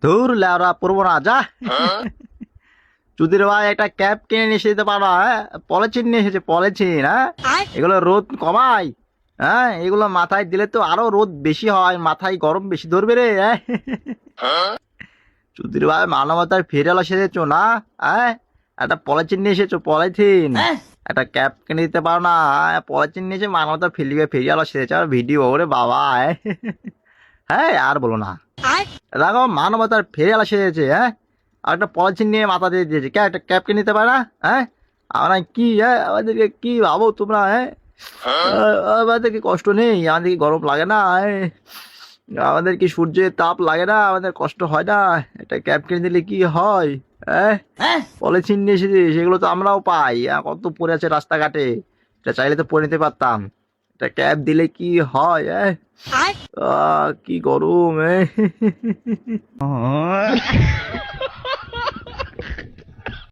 ধুর লেওরা পড়বো না যা। চুদির ভাই একটা ক্যাপ কিনে নিয়ে এসে দিতে পারো? হ্যাঁ, পলিথিন নিয়ে এসেছে, পলিথিন। হ্যাঁ, এগুলো রোদ কমায়। হ্যাঁ, এগুলো মাথায় দিলে তো আরো রোদ বেশি হয়, মাথায় গরম বেশি ধরবে রে। হ্যাঁ, চুদির ভাই মানবতার ফেরিয়াল এসেছো না? হ্যাঁ, একটা পলিথিন নিয়ে এসেছো, পলিথিন। একটা ক্যাপ কিনে দিতে পারো না? পলিথিন নিয়ে এসে মানবতার ফেরিয়াল এসেছে, আর ভিডিও ওরে বাবা। হ্যাঁ, আর বলো না। দেখো মানবতার ফেরিয়াল এসেছে। হ্যাঁ, আর একটা পলিথিন নিয়ে মাথা দিয়ে দিয়েছে। একটা ক্যাপ কিনে নিতে পারে না? হ্যাঁ, আমরা কি, হ্যাঁ, আমাদেরকে কি ভাবো তোমরা? হ্যাঁ, আমাদের কি কষ্ট নেই? আমাদের কি গরম লাগে না? আমাদের কি সূর্যের তাপ লাগে না? আমাদের কষ্ট হয় না? একটা ক্যাপ কিনে দিলে কি হয়? হ্যাঁ, পলিথিন নিয়ে এসেছি, সেগুলো তো আমরাও পাই। কত পড়ে আছে রাস্তাঘাটে, এটা চাইলে তো পরে নিতে পারতাম। এটা ক্যাপ দিলে কি হয়? কি গরম।